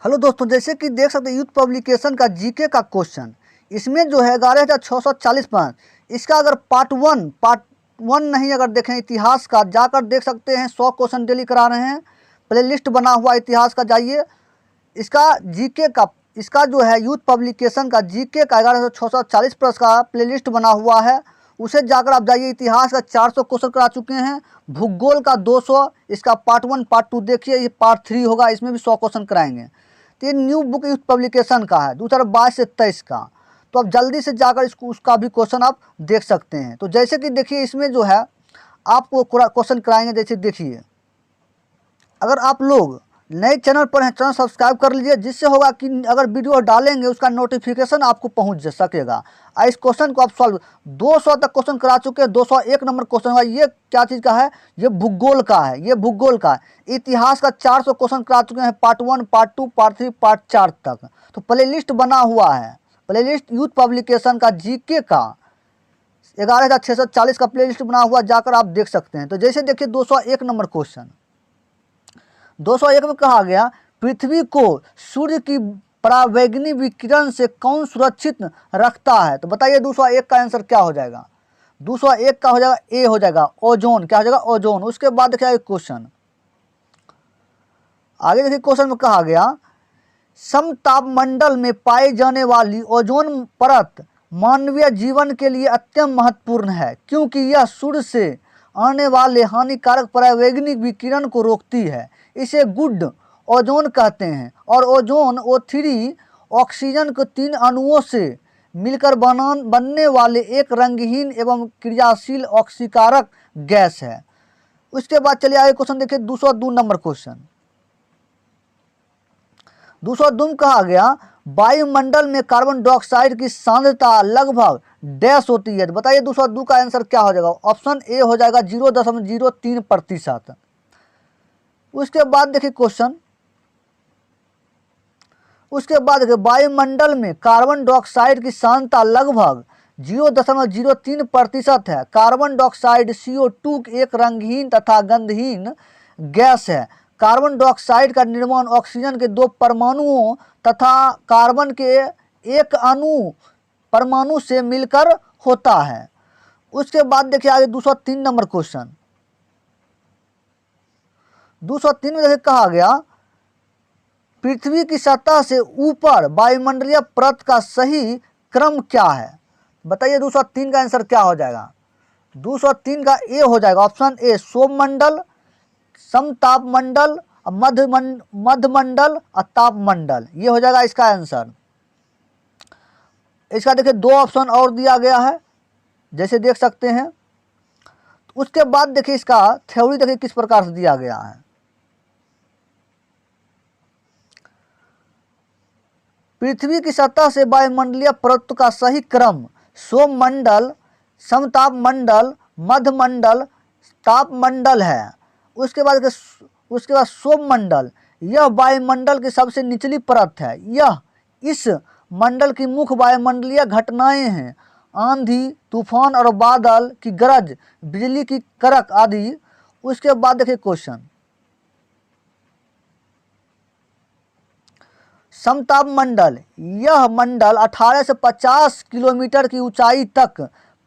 Hello दोस्तों, जैसे कि देख सकते हैं यूथ पब्लिकेशन का जीके का क्वेश्चन। इसमें जो है 11,640 पाँच। इसका अगर पार्ट वन नहीं अगर देखें इतिहास का, जाकर देख सकते हैं। 100 क्वेश्चन डेली करा रहे हैं। प्ले लिस्ट बना हुआ इतिहास का, जाइए। इसका जीके का, इसका जो है यूथ पब्लिकेशन का जीके का 11,640 प्लस का प्ले लिस्ट बना हुआ है। उसे जाकर आप जाइए। इतिहास का 400 क्वेश्चन करा चुके हैं। भूगोल का 200। इसका पार्ट वन पार्ट टू देखिए, ये पार्ट थ्री होगा, इसमें भी 100 क्वेश्चन कराएंगे। तो ये न्यू बुक यूथ पब्लिकेशन का है 2022 से 23 का। तो अब जल्दी से जाकर इसको उसका भी क्वेश्चन आप देख सकते हैं। तो जैसे कि देखिए इसमें जो है आपको क्वेश्चन कराएंगे। जैसे देखिए, अगर आप लोग नए चैनल पर हैं, चैनल सब्सक्राइब कर लीजिए, जिससे होगा कि अगर वीडियो डालेंगे उसका नोटिफिकेशन आपको पहुंच सकेगा। इस क्वेश्चन को आप सॉल्व 200 तक क्वेश्चन करा चुके हैं। 201 नंबर क्वेश्चन हुआ। ये क्या चीज़ का है? ये भूगोल का है। ये भूगोल का है। इतिहास का 400 क्वेश्चन करा चुके हैं, part one part two part three part 4 तक। तो प्ले लिस्ट बना हुआ है। प्ले लिस्ट यूथ पब्लिकेशन का जीके का 11,640 का प्ले लिस्ट बना हुआ, जाकर आप देख सकते हैं। तो जैसे देखिए 201 नंबर क्वेश्चन 201 में कहा गया, पृथ्वी को सूर्य की परावैंगनी विकिरण से कौन सुरक्षित रखता है? तो बताइए 201 का आंसर क्या हो जाएगा? 201 का हो जाएगा ए, हो जाएगा ओजोन। क्या हो जाएगा? ओजोन। उसके बाद देखिए क्वेश्चन आगे। देखिए क्वेश्चन में कहा गया, समतापमंडल में पाई जाने वाली ओजोन परत मानवीय जीवन के लिए अत्यंत महत्वपूर्ण है, क्योंकि यह सूर्य से आने वाले हानिकारक परावैंगनी विकिरण को रोकती है। इसे गुड ओजोन कहते हैं। और ओजोन O3 ऑक्सीजन के 3 अणुओं से मिलकर बनने वाले एक रंगहीन एवं क्रियाशील ऑक्सीकारक गैस है। उसके बाद चलिए आगे क्वेश्चन देखिए 202 नंबर क्वेश्चन। 202 में कहा गया, वायुमंडल में कार्बन डाइऑक्साइड की सांद्रता लगभग डैश होती है। तो बताइए 202 का आंसर क्या हो जाएगा? ऑप्शन ए हो जाएगा 0.03%। उसके बाद देखिए क्वेश्चन, उसके बाद देखिए वायुमंडल में कार्बन डाइऑक्साइड की सांद्रता लगभग 0.03% है। कार्बन डाइऑक्साइड CO2 एक रंगहीन तथा गंधहीन गैस है। कार्बन डाइऑक्साइड का निर्माण ऑक्सीजन के 2 परमाणुओं तथा कार्बन के एक अणु परमाणु से मिलकर होता है। उसके बाद देखिए आगे 203 नंबर क्वेश्चन। 203 में देखिए कहा गया, पृथ्वी की सतह से ऊपर वायुमंडलीय परत का सही क्रम क्या है? बताइए 203 का आंसर क्या हो जाएगा? 203 का ए हो जाएगा। ऑप्शन ए सौममंडल, समतापमंडल, मध्यमंडल और तापमंडल। ये हो जाएगा इसका आंसर। इसका देखिए 2 ऑप्शन और दिया गया है, जैसे देख सकते हैं। उसके बाद देखिए इसका थ्योरी देखिए किस प्रकार से दिया गया है। पृथ्वी की सतह से वायुमंडलीय परत का सही क्रम सौममंडल, समतापमंडल, मध्यमंडल, तापमंडल है। उसके बाद सौममंडल, यह वायुमंडल की सबसे निचली परत है। यह इस मंडल की मुख्य वायुमंडलीय घटनाएं हैं, आंधी, तूफान और बादल की गरज, बिजली की कड़क आदि। उसके बाद देखिए क्वेश्चन, समतापमंडल, यह मंडल 18 से 50 किलोमीटर की ऊंचाई तक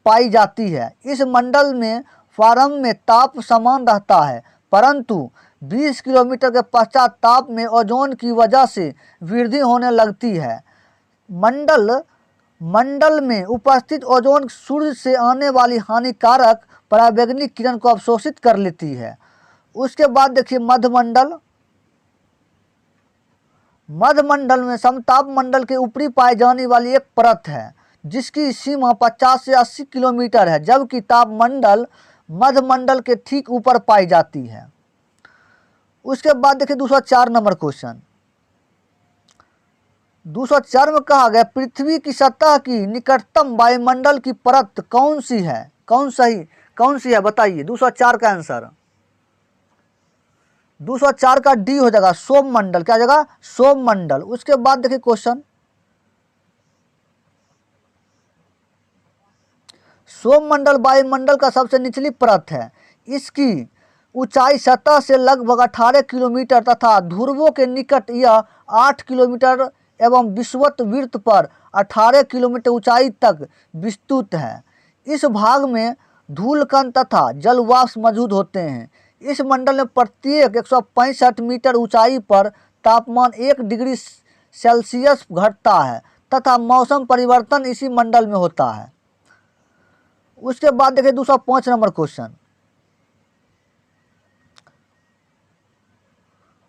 पाई जाती है। इस मंडल में प्रारंभ में ताप समान रहता है, परंतु 20 किलोमीटर के पश्चात ताप में ओजोन की वजह से वृद्धि होने लगती है। मंडल में उपस्थित ओजोन सूर्य से आने वाली हानिकारक परावैंगनी किरण को अवशोषित कर लेती है। उसके बाद देखिए मध्यमंडल। मध्यमंडल में समतापमंडल के ऊपरी पाई जाने वाली एक परत है, जिसकी सीमा 50 से 80 किलोमीटर है, जबकि तापमंडल मध्यमंडल के ठीक ऊपर पाई जाती है। उसके बाद देखिए 204 नंबर क्वेश्चन। 204 में कहा गया, पृथ्वी की सतह की निकटतम वायुमंडल की परत कौन सी है? कौन सी है बताइए 204 का आंसर। 204 का डी हो जाएगा सौममंडल। क्या हो जाएगा? सौममंडल। उसके बाद देखिए क्वेश्चन, सौममंडल वायुमंडल का सबसे निचली परत है। इसकी ऊंचाई सतह से लगभग 18 किलोमीटर तथा ध्रुवों के निकट यह 8 किलोमीटर एवं विषुवत पर 18 किलोमीटर ऊंचाई तक विस्तृत है। इस भाग में धूलकण तथा जलवाष्प मौजूद होते हैं। इस मंडल में प्रत्येक 165 मीटर ऊंचाई पर तापमान 1 डिग्री सेल्सियस घटता है तथा मौसम परिवर्तन इसी मंडल में होता है। उसके बाद देखिए 205 नंबर क्वेश्चन।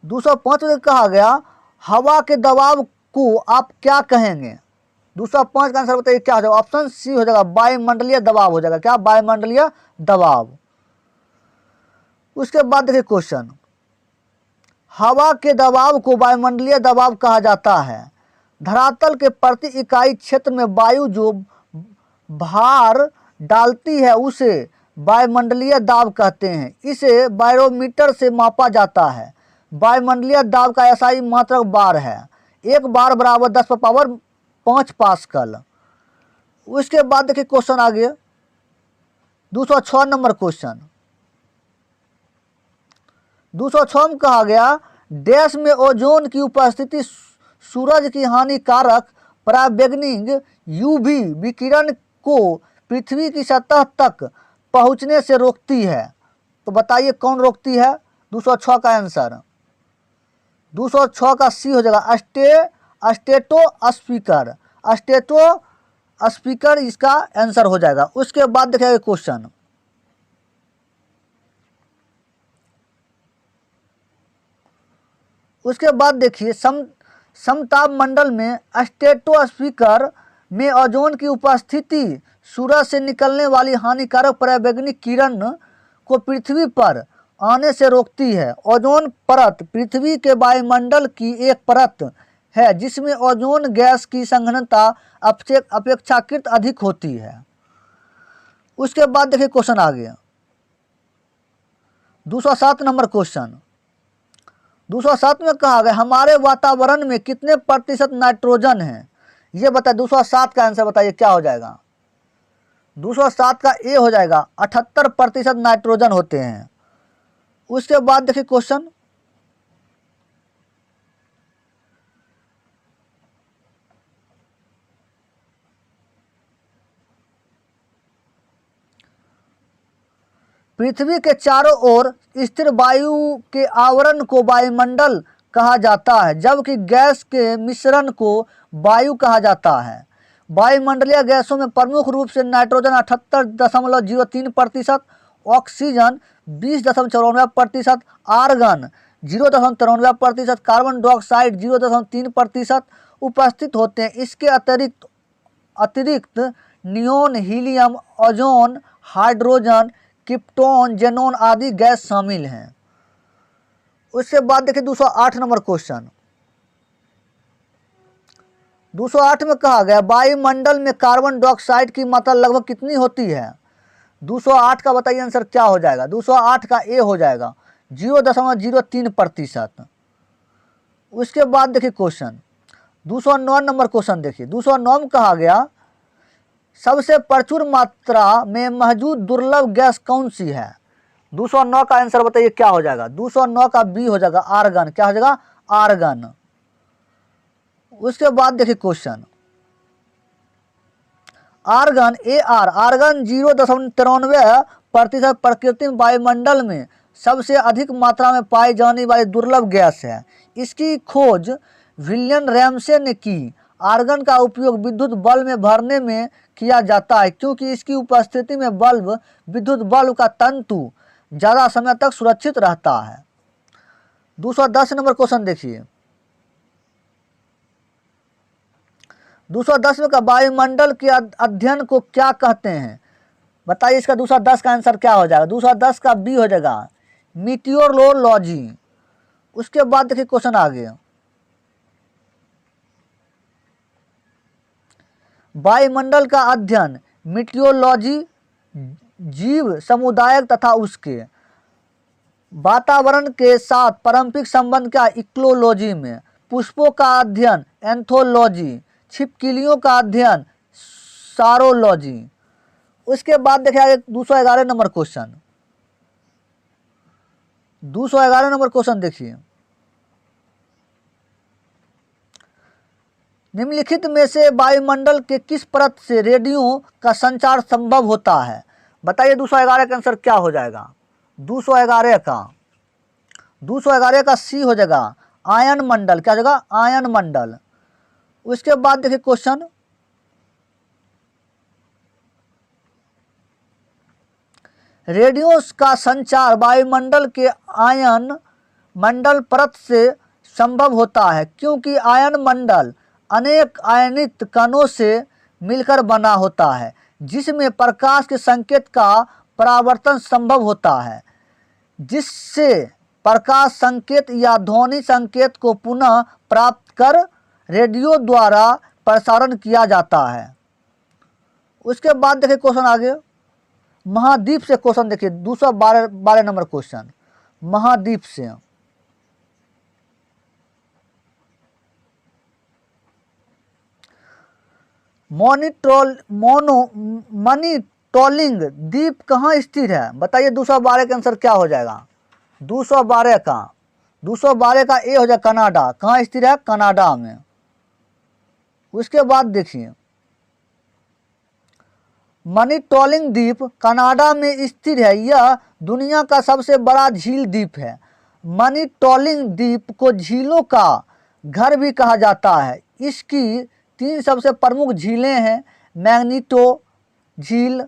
205 में कहा गया हवा के दबाव को आप क्या कहेंगे? 205 का आंसर बताइए क्या हो जाएगा? ऑप्शन सी हो जाएगा, वायुमंडलीय दबाव हो जाएगा। क्या? वायुमंडलीय दबाव। उसके बाद देखिए क्वेश्चन, हवा के दबाव को वायुमंडलीय दबाव कहा जाता है। धरातल के प्रति इकाई क्षेत्र में वायु जो भार डालती है उसे वायुमंडलीय दाब कहते हैं। इसे बैरोमीटर से मापा जाता है। वायुमंडलीय दाब का एसआई मात्रक बार है। 1 बार बराबर 10⁵ पास्कल। उसके बाद देखिए क्वेश्चन आगे 206 नंबर क्वेश्चन। 206 में कहा गया देश में ओजोन की उपस्थिति सूरज की हानिकारक पराबैंगनी यूवी विकिरण को पृथ्वी की सतह तक पहुंचने से रोकती है। तो बताइए कौन रोकती है? 206 का आंसर 206 का सी हो जाएगा, स्टेटोस्फीयर। स्टेटोस्फीयर इसका आंसर हो जाएगा। उसके बाद देखिए क्वेश्चन, उसके बाद देखिए समताप मंडल में स्टेटोस्फीयर में ओजोन की उपस्थिति सूरज से निकलने वाली हानिकारक पराबैंगनी किरण को पृथ्वी पर आने से रोकती है। ओजोन परत पृथ्वी के वायुमंडल की एक परत है जिसमें ओजोन गैस की संघनता अपेक्षाकृत अधिक होती है। उसके बाद देखिए क्वेश्चन आ गया 207 नंबर क्वेश्चन। 207 में कहा गया हमारे वातावरण में कितने प्रतिशत नाइट्रोजन है? ये बताइए 207 का आंसर बताइए क्या हो जाएगा? 207 का ए हो जाएगा, 78% नाइट्रोजन होते हैं। उसके बाद देखिए क्वेश्चन, पृथ्वी के चारों ओर स्थिर वायु के आवरण को वायुमंडल कहा जाता है जबकि गैस के मिश्रण को वायु कहा जाता है। वायुमंडलीय गैसों में प्रमुख रूप से nitrogen 78.03%, oxygen 20.94%, argon 0.93%, carbon dioxide 0.3% उपस्थित होते हैं। इसके अतिरिक्त neon, helium, ozone, hydrogen, krypton, xenon आदि गैस शामिल हैं। उसके बाद देखिए 208 नंबर क्वेश्चन। 208 में कहा गया वायुमंडल में कार्बन डाइऑक्साइड की मात्रा लगभग कितनी होती है? 208 का बताइए आंसर क्या हो जाएगा? 208 का ए हो जाएगा, 0.03%। उसके बाद देखिए क्वेश्चन 209 नंबर क्वेश्चन देखिए। 209 में कहा गया सबसे प्रचुर मात्रा में मौजूद दुर्लभ गैस कौन सी है? 209 का आंसर बताइए क्या हो जाएगा? 209 का बी हो जाएगा, आर्गन। क्या हो जाएगा? आर्गन। उसके बाद देखिए क्वेश्चन आर्गन आर्गन 0.93% प्रकृति में वायुमंडल में सबसे अधिक मात्रा में पाई जाने वाली दुर्लभ गैस है। इसकी खोज विलियम रैमसे ने की। आर्गन का उपयोग विद्युत बल्ब में भरने में किया जाता है क्योंकि इसकी उपस्थिति में विद्युत बल्ब का तंतु ज़्यादा समय तक सुरक्षित रहता है। 210 नंबर क्वेश्चन देखिए। 210 में का वायुमंडल के अध्ययन को क्या कहते हैं? बताइए इसका 210 का आंसर क्या हो जाएगा? 210 का बी हो जाएगा, मीटियोरोलॉजी। उसके बाद देखिए क्वेश्चन आ गया वायुमंडल का अध्ययन मीटियोलॉजी जीव समुदाय तथा उसके वातावरण के साथ पारंपरिक संबंध का इकोलॉजी में, पुष्पों का अध्ययन एंथोलॉजी, छिपकलियों का अध्ययन सारोलॉजी। उसके बाद देखिए 211 नंबर क्वेश्चन। 211 नंबर क्वेश्चन देखिए, निम्नलिखित में से वायुमंडल के किस परत से रेडियो का संचार संभव होता है? बताइए 211 का आंसर क्या हो जाएगा? 211 का सी हो जाएगा, आयन मंडल। क्या हो जाएगा? आयन मंडल। उसके बाद देखिए क्वेश्चन, रेडियो का संचार वायुमंडल के आयन मंडल परत से संभव होता है क्योंकि आयन मंडल अनेक आयनित कणों से मिलकर बना होता है जिसमें प्रकाश के संकेत का परावर्तन संभव होता है, जिससे प्रकाश संकेत या ध्वनि संकेत को पुनः प्राप्त कर रेडियो द्वारा प्रसारण किया जाता है। उसके बाद देखिए क्वेश्चन आगे, महाद्वीप से क्वेश्चन देखिए 212 नंबर क्वेश्चन, महाद्वीप से। मॉनिटोलिंग द्वीप कहाँ स्थित है? बताइए 212 का आंसर क्या हो जाएगा? 212 का ए हो जाएगा कनाडा। कहाँ स्थित है? कनाडा में। उसके बाद देखिए, मॉनिटोलिंग द्वीप कनाडा में स्थित है। यह दुनिया का सबसे बड़ा झील द्वीप है। मॉनिटोलिंग द्वीप को झीलों का घर भी कहा जाता है। इसकी 3 सबसे प्रमुख झीलें हैं, मैग्नीटो झील,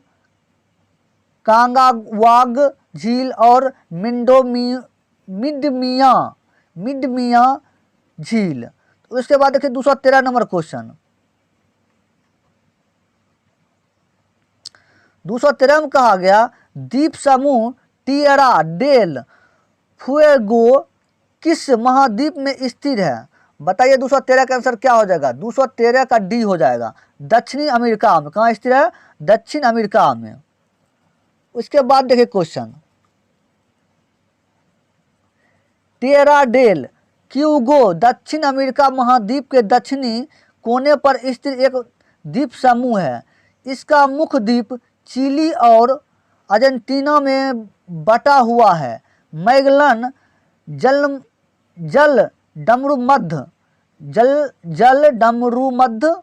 कांगावाग झील और मिडमिया झील। उसके बाद देखिए 213 नंबर क्वेश्चन, 213 में कहा गया द्वीप समूह टिएरा डेल फुएगो किस महाद्वीप में स्थित है? बताइए 213 का आंसर क्या हो जाएगा? 213 का डी हो जाएगा, दक्षिणी अमेरिका में। कहाँ स्थित है? दक्षिण अमेरिका में। उसके बाद देखिए क्वेश्चन, टिएरा डेल क्यूगो दक्षिण अमेरिका महाद्वीप के दक्षिणी कोने पर स्थित एक द्वीप समूह है। इसका मुख्य द्वीप चिली और अर्जेंटीना में बटा हुआ है। मैगलन जल डमरूमध्य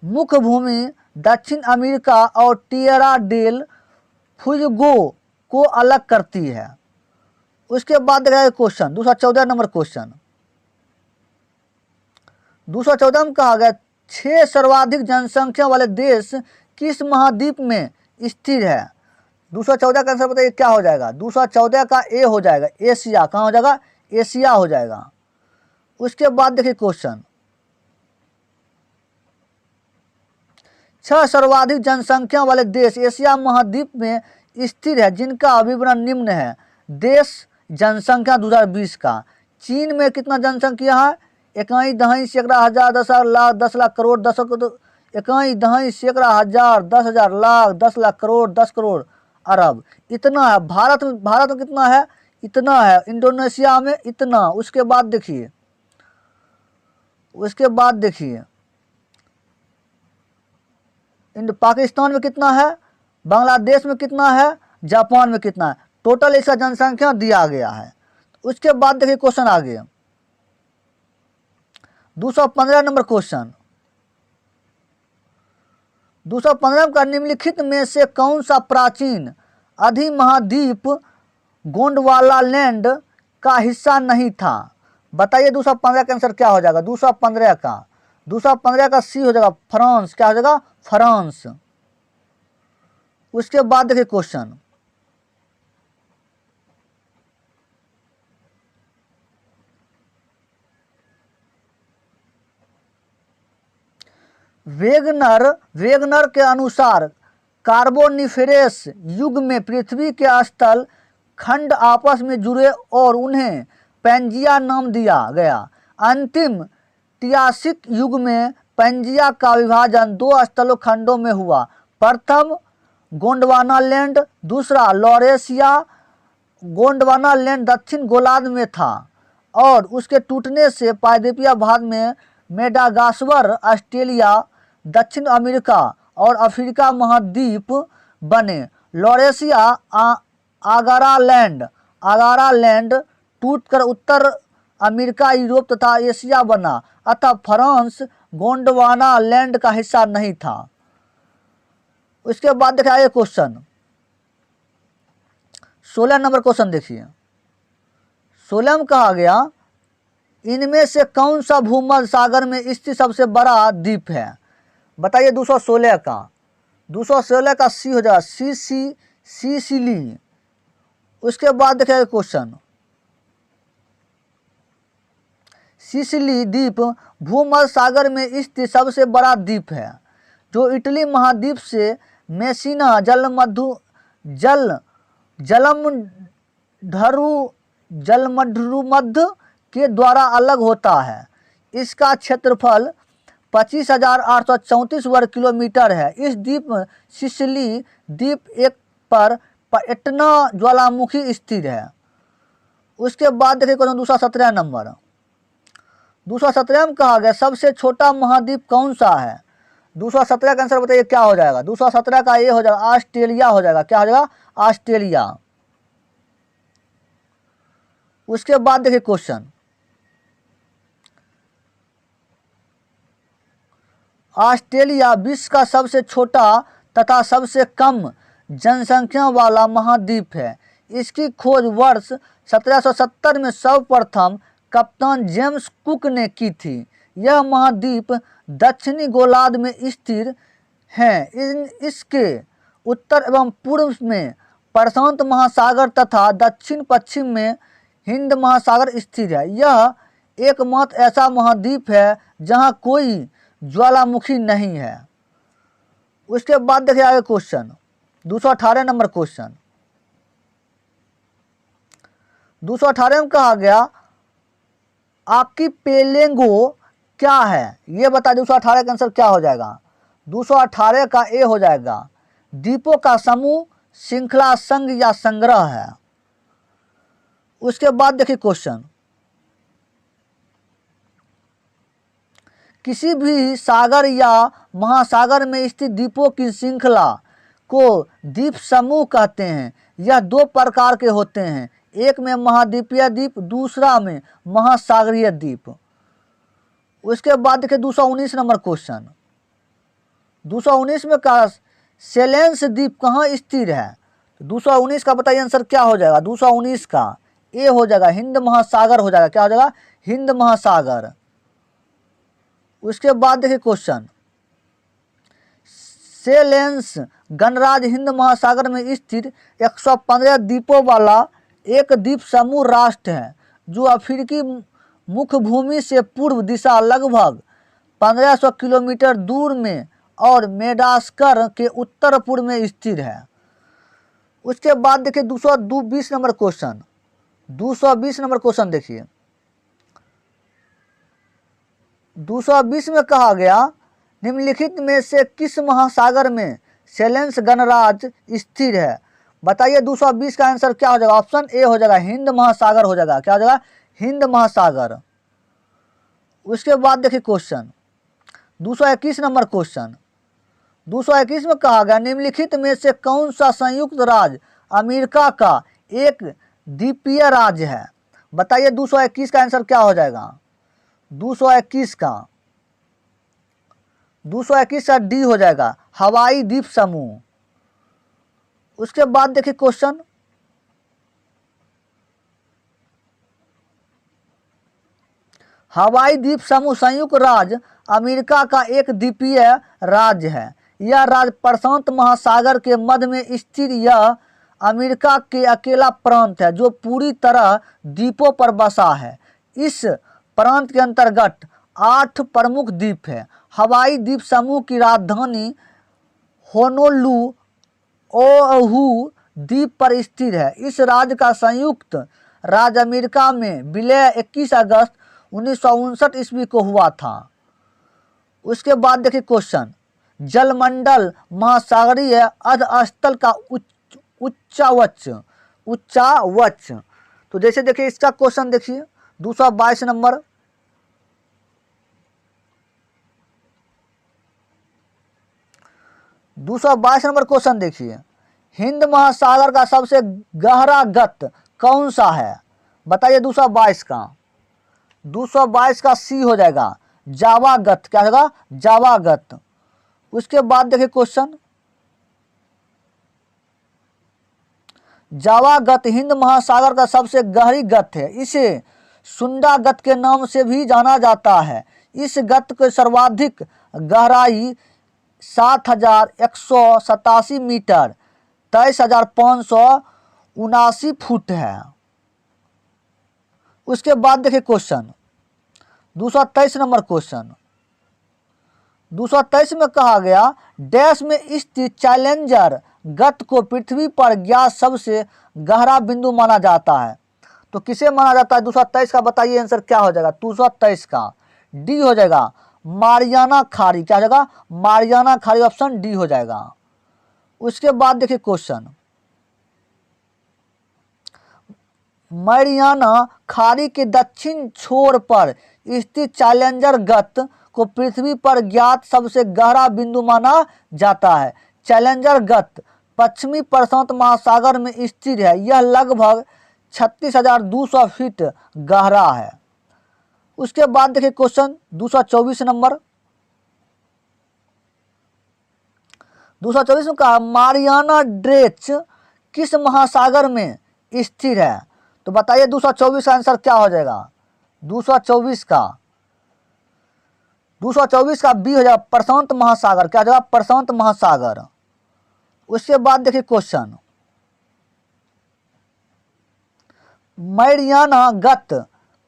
मुख्य भूमि दक्षिण अमेरिका और टिएरा डेल फुएगो को अलग करती है। उसके बाद देखा क्वेश्चन 214 नंबर क्वेश्चन, 214 में कहा गया 6 सर्वाधिक जनसंख्या वाले देश किस महाद्वीप में स्थित है? 214 का आंसर बताइए क्या हो जाएगा? 214 का ए हो जाएगा, एशिया। कहाँ हो जाएगा? एशिया हो जाएगा। उसके बाद देखिए क्वेश्चन, 6 सर्वाधिक जनसंख्या वाले देश एशिया महाद्वीप में स्थित है जिनका विवरण निम्न है। देश जनसंख्या 2020 का, चीन में कितना जनसंख्या है? 1.2 सैकड़ा हजार 10 लाख करोड़ 1.2 सैकड़ा हजार 10,000 लाख 10 लाख करोड़ 10 करोड़ अरब, इतना है। भारत में कितना है? इतना है। इंडोनेशिया में इतना। उसके बाद देखिए पाकिस्तान में कितना है? बांग्लादेश में कितना है? जापान में कितना है? टोटल इसका जनसंख्या दिया गया है। उसके बाद देखिए क्वेश्चन आगे 215 नंबर क्वेश्चन, 215 का निम्नलिखित में से कौन सा प्राचीन अधिमहाद्वीप गोंडवाना लैंड का हिस्सा नहीं था? बताइए 215 का आंसर क्या हो जाएगा? 215 का सी हो जाएगा, फ्रांस। क्या हो जाएगा? फ्रांस। उसके बाद देखिए क्वेश्चन, वेगनर के अनुसार कार्बोनिफेरस युग में पृथ्वी के स्थल खंड आपस में जुड़े और उन्हें पैंजिया नाम दिया गया। अंतिम ट्रियासिक युग में पैंजिया का विभाजन 2 स्थलों खंडों में हुआ। प्रथम गोंडवाना लैंड, दूसरा लॉरेशिया। गोंडवाना लैंड दक्षिण गोलार्ध में था और उसके टूटने से प्रायद्वीपीय भाग में मेडागास्कर, ऑस्ट्रेलिया, दक्षिण अमेरिका और अफ्रीका महाद्वीप बने। लॉरेशिया, आगरालैंड अगारा लैंड टूटकर उत्तर अमेरिका, यूरोप तथा एशिया बना, अतः फ्रांस गोंडवाना लैंड का हिस्सा नहीं था। उसके बाद देखिए आगे क्वेश्चन 16 नंबर क्वेश्चन देखिए। 16 में कहा गया इनमें से कौन सा भूमध्य सागर में स्थित सबसे बड़ा द्वीप है? बताइए 216 का। 216 का सी हो जाएगा सिसिली। उसके बाद देखिए क्वेश्चन सिसिली द्वीप भूमध्य सागर में स्थित सबसे बड़ा द्वीप है, जो इटली महाद्वीप से मेसिना जलमंडरुमध्य के द्वारा अलग होता है। इसका क्षेत्रफल 25,834 वर्ग किलोमीटर है। इस द्वीप सिसिली द्वीप एक पर एटना ज्वालामुखी स्थित है। उसके बाद देखिए क्वेश्चन 217 नंबर। 217 में कहा गया सबसे छोटा महाद्वीप कौन सा है? 217 का आंसर बताइए क्या हो जाएगा? 217 का ये हो जाएगा ऑस्ट्रेलिया हो जाएगा। क्या हो जाएगा? ऑस्ट्रेलिया। उसके बाद देखिए क्वेश्चन ऑस्ट्रेलिया विश्व का सबसे छोटा तथा सबसे कम जनसंख्या वाला महाद्वीप है। इसकी खोज वर्ष 1770 में सर्वप्रथम कप्तान जेम्स कुक ने की थी। यह महाद्वीप दक्षिणी गोलार्ध में स्थित है। इसके उत्तर एवं पूर्व में प्रशांत महासागर तथा दक्षिण पश्चिम में हिंद महासागर स्थित है। यह एकमात्र ऐसा महाद्वीप है जहां कोई ज्वालामुखी नहीं है। उसके बाद देखिए आगे क्वेश्चन 218 नंबर क्वेश्चन। 218 में कहा गया आपकी पेलेंगो क्या है? ये बता 218 का आंसर क्या हो जाएगा? 218 का ए हो जाएगा द्वीपों का समूह, श्रृंखला, संघ या संग्रह है। उसके बाद देखिए क्वेश्चन किसी भी सागर या महासागर में स्थित द्वीपों की श्रृंखला को द्वीप समूह कहते हैं। यह दो प्रकार के होते हैं, एक में महाद्वीपीय द्वीप, दूसरा में महासागरीय द्वीप। उसके बाद देखिए 219 नंबर क्वेश्चन। 219 में कहा सेलेंस द्वीप कहाँ स्थित है? 219 का बताइए आंसर क्या हो जाएगा? 219 का ए हो जाएगा हिंद महासागर हो जाएगा। क्या हो जाएगा? हिंद महासागर। उसके बाद देखिए क्वेश्चन सेलेंस गणराज्य हिंद महासागर में स्थित 115 द्वीपों वाला एक द्वीप समूह राष्ट्र है, जो अफ्रीकी मुख्य भूमि से पूर्व दिशा लगभग 1500 किलोमीटर दूर में और मेडागास्कर के उत्तर पूर्व में स्थित है। उसके बाद देखिए 220 नंबर क्वेश्चन। 220 नंबर क्वेश्चन देखिए। 220 में कहा गया निम्नलिखित में से किस महासागर में सेलेंस गणराज्य स्थिर है? बताइए 220 का आंसर क्या हो जाएगा? ऑप्शन ए हो जाएगा हिंद महासागर हो जाएगा। क्या हो जाएगा? हिंद महासागर। उसके बाद देखिए क्वेश्चन 221 नंबर क्वेश्चन। 221 में कहा गया निम्नलिखित में से कौन सा संयुक्त राज्य अमेरिका का एक द्वीपीय राज्य है? बताइए 221 का आंसर क्या हो जाएगा? 221 का डी हो जाएगा हवाई द्वीप समूह। उसके बाद देखिए क्वेश्चन हवाई द्वीप समूह संयुक्त राज्य अमेरिका का एक द्वीपीय राज्य है। यह राज्य प्रशांत महासागर के मध्य में स्थित यह अमेरिका के अकेला प्रांत है जो पूरी तरह द्वीपों पर बसा है। इस प्रांत के अंतर्गत 8 प्रमुख द्वीप है। हवाई द्वीप समूह की राजधानी होनोलुलु द्वीप पर स्थित है। इस राज्य का संयुक्त राज्य अमेरिका में विलय 21 अगस्त 1959 ईस्वी को हुआ था। उसके बाद देखिए क्वेश्चन जलमंडल महासागरीय अधस्थल का उच्चावच। तो जैसे देखिए इसका क्वेश्चन देखिए 222 नंबर। क्वेश्चन देखिए हिंद महासागर का सबसे गहरा गत कौन सा है? बताइए 222 का। 222 का सी हो जाएगा जावागत। क्या होगा? जावागत। उसके बाद देखिए क्वेश्चन, जावागत हिंद महासागर का सबसे गहरी गत है। इसे सुंडा गत के नाम से भी जाना जाता है। इस गत के सर्वाधिक गहराई 7187 मीटर 23,579 फुट है। उसके बाद देखिए क्वेश्चन 223 नंबर क्वेश्चन। 223 में कहा गया डैश में स्थित चैलेंजर गत को पृथ्वी पर ज्ञात सबसे गहरा बिंदु माना जाता है। तो किसे माना जाता है 223 का? बताइए आंसर क्या हो जाएगा 223 का? डी हो जाएगा मारियाना खाड़ी। क्या हो जाएगा? मारियाना खाड़ी, ऑप्शन डी हो जाएगा। उसके बाद देखिए क्वेश्चन, मारियाना खाड़ी के दक्षिण छोर पर स्थित चैलेंजर गत को पृथ्वी पर ज्ञात सबसे गहरा बिंदु माना जाता है। चैलेंजर गत पश्चिमी प्रशांत महासागर में स्थित है। यह लगभग 36,200 फीट गहरा है। उसके बाद देखिए क्वेश्चन 224 नंबर। 224 में कहा मारियाना ट्रेंच किस महासागर में स्थित है? तो बताइए 224 का आंसर क्या हो जाएगा? 224 का बी हो जाएगा प्रशांत महासागर। क्या हो जाएगा? प्रशांत महासागर। उसके बाद देखिए क्वेश्चन, मैरियाना गत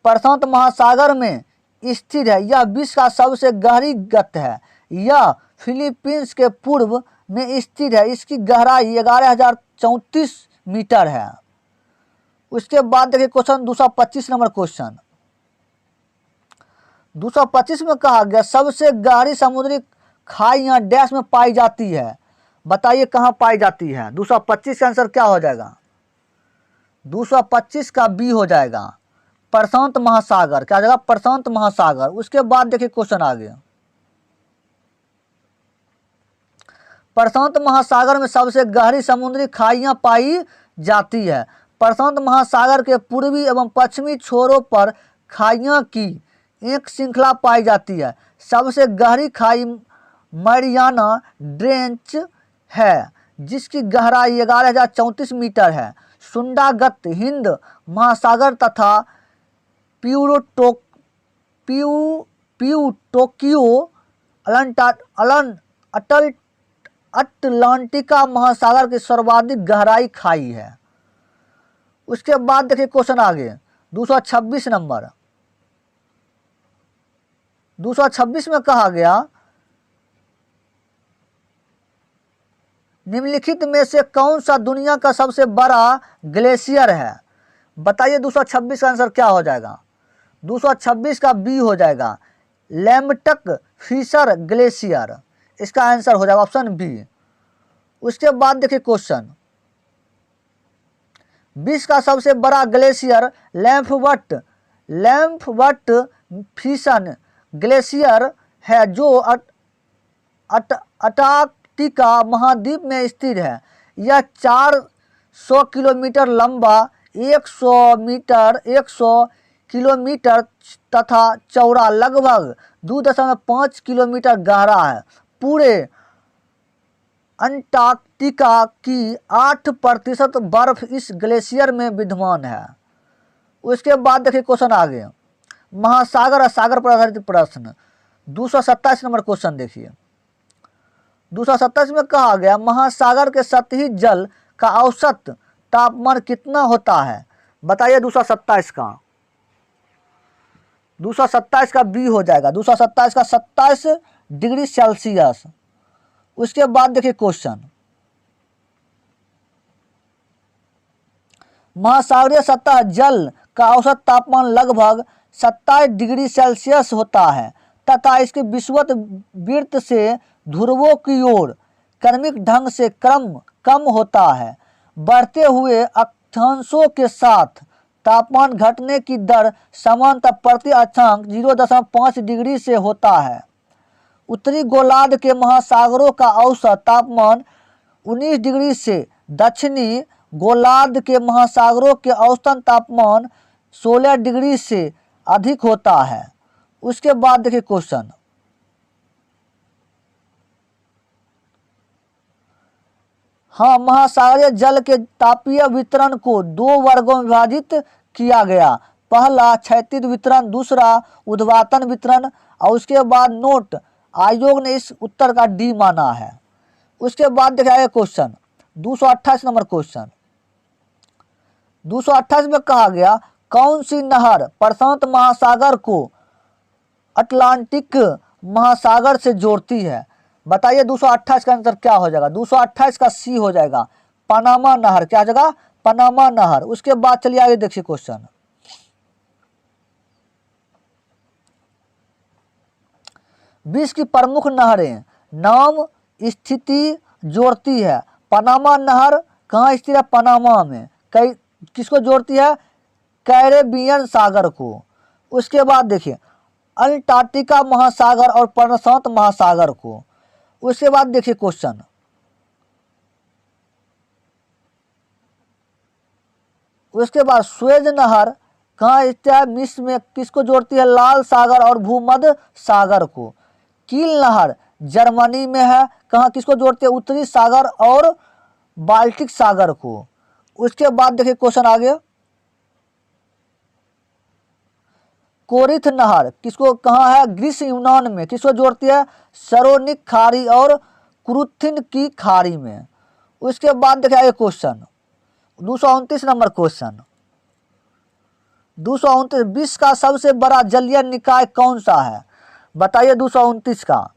प्रशांत महासागर में स्थित है। यह विश्व का सबसे गहरी गत है। यह फिलीपींस के पूर्व में स्थित है। इसकी गहराई 11,034 मीटर है। उसके बाद देखिए क्वेश्चन 225 नंबर क्वेश्चन। 225 में कहा गया सबसे गहरी समुद्री खाई डैश में पाई जाती है। बताइए कहाँ पाई जाती है? 225 का आंसर क्या हो जाएगा? 225 का बी हो जाएगा प्रशांत महासागर। क्या हो जाएगा? प्रशांत महासागर। उसके बाद देखिए क्वेश्चन आगे, प्रशांत महासागर में सबसे गहरी समुद्री खाइयां पाई जाती है। प्रशांत महासागर के पूर्वी एवं पश्चिमी छोरों पर खाइयों की एक श्रृंखला पाई जाती है। सबसे गहरी खाई मैरियाना ट्रेंच है जिसकी गहराई 11,034 मीटर है। सुंडागत हिंद महासागर तथा टोक्यो अटलांटिका महासागर की सर्वाधिक गहराई खाई है। उसके बाद देखिए क्वेश्चन आगे 226 नंबर। 226 में कहा गया निम्नलिखित में से कौन सा दुनिया का सबसे बड़ा ग्लेशियर है? बताइए 226 का आंसर क्या हो जाएगा? 226 का बी हो जाएगा लैम्टक फिशर ग्लेशियर। इसका आंसर हो जाएगा ऑप्शन बी। उसके बाद देखिए क्वेश्चन, विश्व का सबसे बड़ा ग्लेशियर लैम्फवट फिशन ग्लेशियर है जो अंटार्कटिका महाद्वीप में स्थित है। यह 400 किलोमीटर लंबा 100 किलोमीटर तथा चौड़ा लगभग 2.5 किलोमीटर गहरा है। पूरे अंटार्कटिका की 8% बर्फ इस ग्लेशियर में विद्यमान है। उसके बाद देखिए क्वेश्चन आगे, महासागर और सागर पर आधारित प्रश्न। 227 नंबर क्वेश्चन देखिए। 227 में कहा गया महासागर के सतही जल का औसत तापमान कितना होता है? बताइए 227 का। 227 का बी हो जाएगा 227 का 27 डिग्री सेल्सियस। उसके बाद देखिए क्वेश्चन, महासागरीय सतह जल का औसत तापमान लगभग 27 डिग्री सेल्सियस होता है तथा इसके विषुवत वृत्त से ध्रुवों की ओर क्रमिक ढंग से कम होता है। बढ़ते हुए अक्षांशों के साथ तापमान घटने की दर सामान्यतः प्रति अक्षांश 0.5 डिग्री से होता है। उत्तरी गोलार्ध के महासागरों का औसत तापमान 19 डिग्री से दक्षिणी गोलार्ध के महासागरों के औसतन तापमान 16 डिग्री से अधिक होता है। उसके बाद देखिए क्वेश्चन, हाँ, महासागरीय जल के तापीय वितरण को 2 वर्गों में विभाजित किया गया। पहला क्षैतिज वितरण, दूसरा ऊर्ध्वाधर वितरण। और उसके बाद नोट, आयोग ने इस उत्तर का डी माना है। उसके बाद देखिए क्वेश्चन 228 नंबर क्वेश्चन, 228 में कहा गया कौन सी नहर प्रशांत महासागर को अटलांटिक महासागर से जोड़ती है। बताइए 228 का आंसर क्या हो जाएगा। 228 का सी हो जाएगा, पनामा नहर। क्या हो जाएगा, पनामा नहर। उसके बाद चलिए आगे देखिए क्वेश्चन, विश्व की प्रमुख नहरें नाम स्थिति जोड़ती है। पनामा नहर कहाँ स्थित है, पनामा में। कई किसको जोड़ती है, कैरेबियन सागर को। उसके बाद देखिए अंटार्कटिका महासागर और प्रशांत महासागर को। उसके बाद देखिए क्वेश्चन, उसके बाद स्वेज नहर कहाँ स्थित है, मिस्र में। किसको जोड़ती है, लाल सागर और भूमध्य सागर को। कील नहर जर्मनी में है, कहाँ किसको जोड़ती है, उत्तरी सागर और बाल्टिक सागर को। उसके बाद देखिए क्वेश्चन आ गया, कोरिथ नहर किसको कहाँ है, ग्रीस यूनान में। किसको जोड़ती है, सरोनिक खाड़ी और क्रुथिन की खाड़ी में। उसके बाद देखिए क्वेश्चन 229 नंबर क्वेश्चन, 229, विश्व का सबसे बड़ा जलीय निकाय कौन सा है। बताइए 229 का,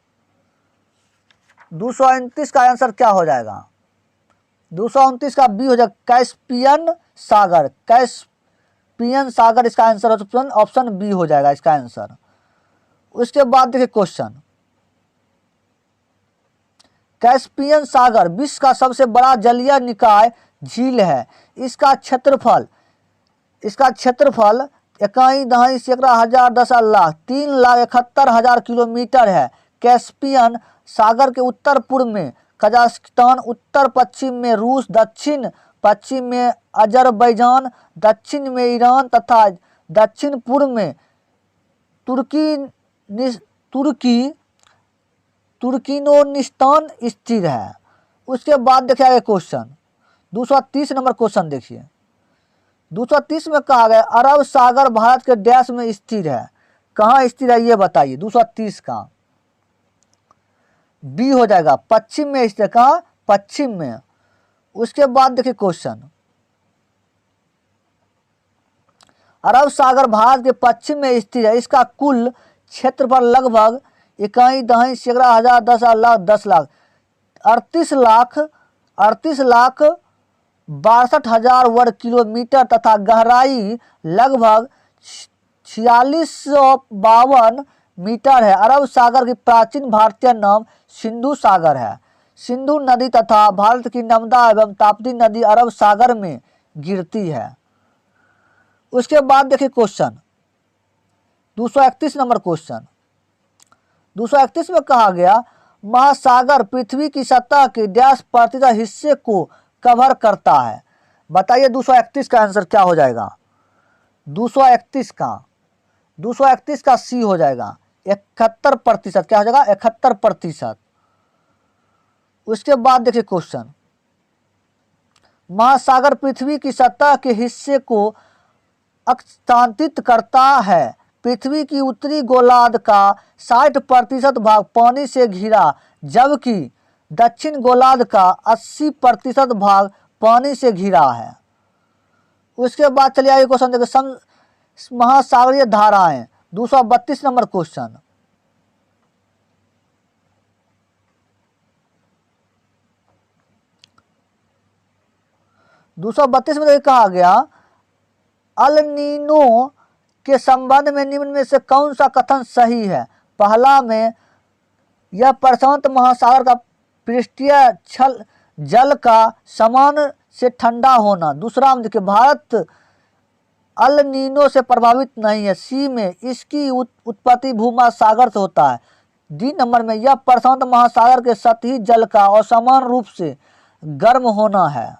229 का आंसर क्या हो जाएगा। 229 का बी हो जाएगा, कैस्पियन सागर। कैस्पियन सागर इसका आंसर ऑप्शन बी हो जाएगा इसका आंसर। उसके बाद देखिए क्वेश्चन, कैस्पियन सागर विश्व का सबसे बड़ा जलीय निकाय झील है। इसका क्षेत्रफल 21 सैकड़ा हजार 10 लाख 3,71,000 किलोमीटर है। कैस्पियन सागर के उत्तर पूर्व में कजाकिस्तान, उत्तर पश्चिम में रूस, दक्षिण पश्चिम में अजरबैजान, दक्षिण में ईरान तथा दक्षिण पूर्व में तुर्कमेनिस्तान स्थित है। उसके बाद देखिए क्वेश्चन 230 नंबर क्वेश्चन देखिए, 230 में कहा गया अरब सागर भारत के देश में स्थित है। कहाँ स्थित है ये बताइए। 230 का बी हो जाएगा, पश्चिम में स्थित है। कहाँ, पश्चिम में। उसके बाद देखिए क्वेश्चन, अरब सागर भारत के पश्चिम में स्थित है। इसका कुल क्षेत्रफल लगभग 21 सैकड़ा हजार 10 लाख 38 लाख 62,000 वर्ग किलोमीटर तथा गहराई लगभग 4652 मीटर है। अरब सागर की प्राचीन भारतीय नाम सिंधु सागर है। सिंधु नदी तथा भारत की नर्मदा एवं ताप्ती नदी अरब सागर में गिरती है। उसके बाद देखिए क्वेश्चन 231 नंबर क्वेश्चन, 231 में कहा गया महासागर पृथ्वी की सतह के 10% हिस्से को कवर करता है। बताइए 231 का आंसर क्या हो जाएगा। 231 का सी हो जाएगा, 71%। क्या हो जाएगा, 71%। उसके बाद देखिए क्वेश्चन, महासागर पृथ्वी की सतह के हिस्से को आच्छादित करता है। पृथ्वी की उत्तरी गोलार्ध का 60% भाग पानी से घिरा, जबकि दक्षिण गोलार्ध का 80% भाग पानी से घिरा है। उसके बाद चलिए आगे क्वेश्चन देखिए, महासागरीय धाराएं। 232 नंबर क्वेश्चन, में कहा गया अल नीनो के संबंध में निम्न में से कौन सा कथन सही है। पहला में यह प्रशांत महासागर का पृष्ठीय जल का समान से ठंडा होना। दूसरा में देखिए भारत अल नीनो से प्रभावित नहीं है। सी में इसकी उत्पत्ति भूमध्यसागर से होता है। डी नंबर में यह प्रशांत महासागर के सतही जल का असमान रूप से गर्म होना है।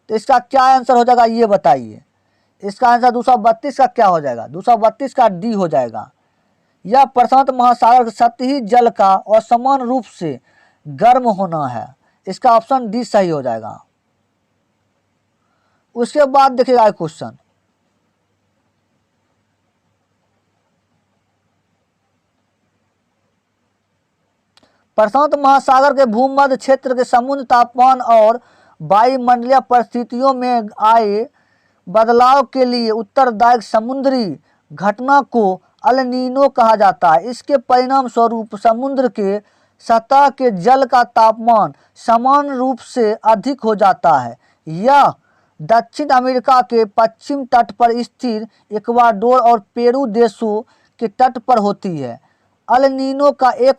तो इसका क्या आंसर हो जाएगा ये बताइए। इसका आंसर 232 का क्या हो जाएगा, 232 का डी हो जाएगा। यह प्रशांत महासागर के सतही जल का असमान रूप से गर्म होना है। इसका ऑप्शन डी सही हो जाएगा। उसके बाद देखिएगा क्वेश्चन, प्रशांत महासागर के भूमध्य क्षेत्र के समुद्र तापमान और वायुमंडलीय परिस्थितियों में आए बदलाव के लिए उत्तरदायी समुद्री घटना को अल नीनो कहा जाता है। इसके परिणाम स्वरूप समुद्र के सतह के जल का तापमान समान रूप से अधिक हो जाता है। यह दक्षिण अमेरिका के पश्चिम तट पर स्थित इक्वाडोर और पेरू देशों के तट पर होती है। अल नीनो का एक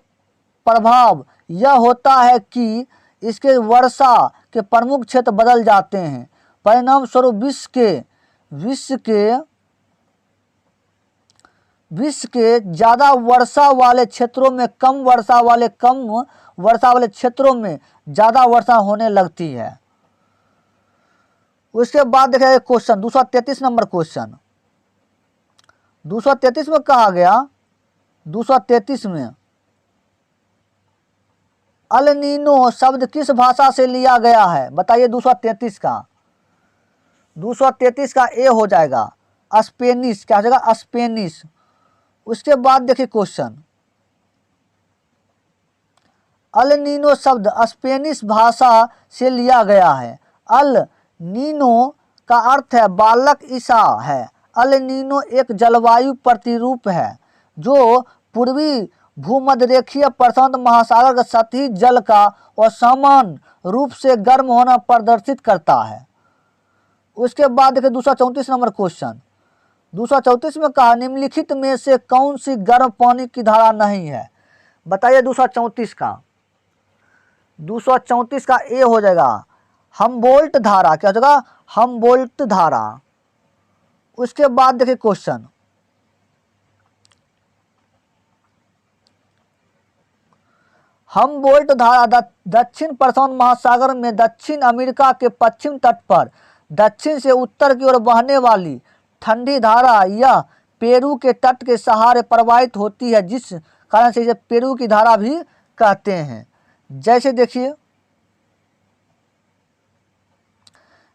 प्रभाव यह होता है कि इसके वर्षा के प्रमुख क्षेत्र बदल जाते हैं। परिणाम स्वरूप विश्व के ज़्यादा वर्षा वाले क्षेत्रों में कम वर्षा वाले क्षेत्रों में ज़्यादा वर्षा होने लगती है। उसके बाद देखिए क्वेश्चन 233 नंबर क्वेश्चन, 233 में कहा गया, 233 में अल नीनो शब्द किस भाषा से लिया गया है, बताइए। 233 का 233 का ए हो जाएगा स्पेनिश, क्या हो जाएगा स्पेनिश। उसके बाद देखिए क्वेश्चन, अल नीनो शब्द स्पेनिश भाषा से लिया गया है। अल नीनो का अर्थ है बालक ईसा है। अल नीनो एक जलवायु प्रतिरूप है जो पूर्वी भूमध्यरेखीय प्रशांत महासागर के सतही जल का असमान रूप से गर्म होना प्रदर्शित करता है। उसके बाद देखिए 234 नंबर क्वेश्चन, 234 में कहा निम्नलिखित में से कौन सी गर्म पानी की धारा नहीं है, बताइए। 234 का 234 का ए हो जाएगा हमबोल्ट धारा, क्या हो जाएगा हमबोल्ट धारा। उसके बाद देखिए क्वेश्चन, हमबोल्ट धारा दक्षिण प्रशांत महासागर में दक्षिण अमेरिका के पश्चिम तट पर दक्षिण से उत्तर की ओर बहने वाली ठंडी धारा यह पेरू के तट के सहारे प्रवाहित होती है, जिस कारण से इसे पेरू की धारा भी कहते हैं। जैसे देखिए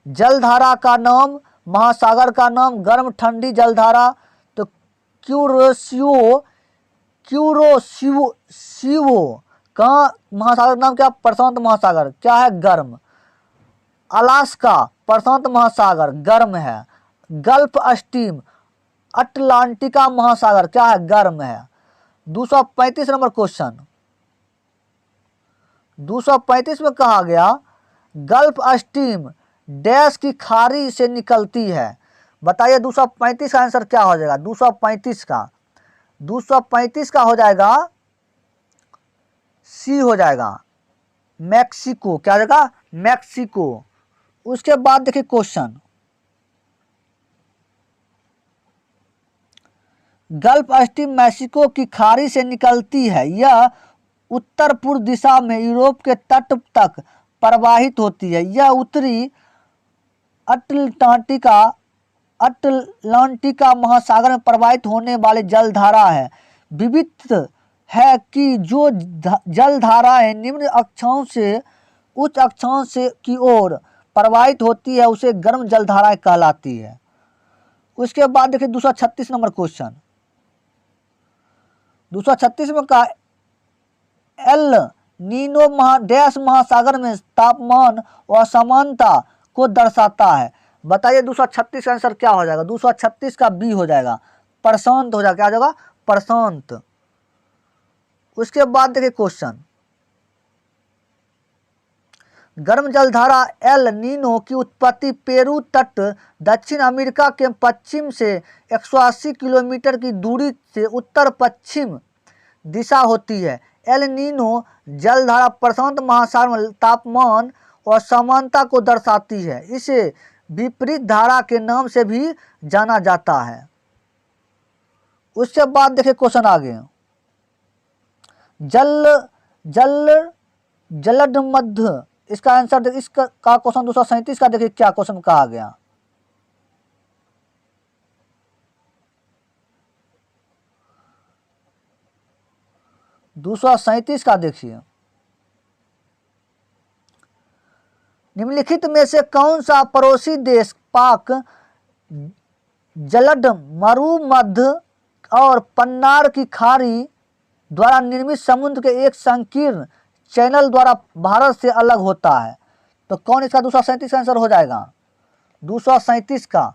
जलधारा का नाम, महासागर का नाम गर्म ठंडी जलधारा, तो क्यूरोसिवो का महासागर नाम क्या, प्रशांत महासागर, क्या है गर्म। अलास्का प्रशांत महासागर गर्म है। गल्फ स्ट्रीम अटलांटिका महासागर क्या है गर्म है। 235 नंबर क्वेश्चन, 235 में कहा गया गल्फ स्ट्रीम डैश की खाड़ी से निकलती है, बताइए। 235 का आंसर क्या हो जाएगा, 235 का हो जाएगा सी हो जाएगा मैक्सिको, क्या हो जाएगा मैक्सिको। उसके बाद देखिए क्वेश्चन, गल्फ स्ट्रीम मैक्सिको की खाड़ी से निकलती है। यह उत्तर पूर्व दिशा में यूरोप के तट तक प्रवाहित होती है। यह उत्तरी अटलांटिका महासागर में प्रवाहित होने वाली जलधारा है। विविध है कि जो जलधाराएं निम्न अक्षांश से उच्च अक्षांश की ओर प्रवाहित होती है उसे गर्म जलधाराएं कहलाती है। उसके बाद देखिए 236 नंबर क्वेश्चन, 236 में कहा एल नीनो डैश महासागर में तापमान असमानता को दर्शाता है, बताइए। 236 का आंसर क्या हो जाएगा, 236 का बी हो जाएगा प्रशांत हो जाएगा, क्या हो जाएगा प्रशांत। उसके बाद देखिए क्वेश्चन, गर्म जलधारा एल नीनो की उत्पत्ति पेरू तट दक्षिण अमेरिका के पश्चिम से 180 किलोमीटर की दूरी से उत्तर पश्चिम दिशा होती है। एल नीनो जलधारा प्रशांत महासागर में तापमान और समानता को दर्शाती है। इसे विपरीत धारा के नाम से भी जाना जाता है। उसके बाद देखिए क्वेश्चन आगे, जलद मध्य इसका आंसर इसका क्वेश्चन 237 का देखिए क्या क्वेश्चन कहा गया। दूसरा 37 का देखिए, निम्नलिखित में से कौन सा पड़ोसी देश पाक जलद मरुमध्य और पन्नार की खाड़ी द्वारा निर्मित समुद्र के एक संकीर्ण चैनल द्वारा भारत से अलग होता है? तो कौन इसका 237 का आंसर हो जाएगा? 237 का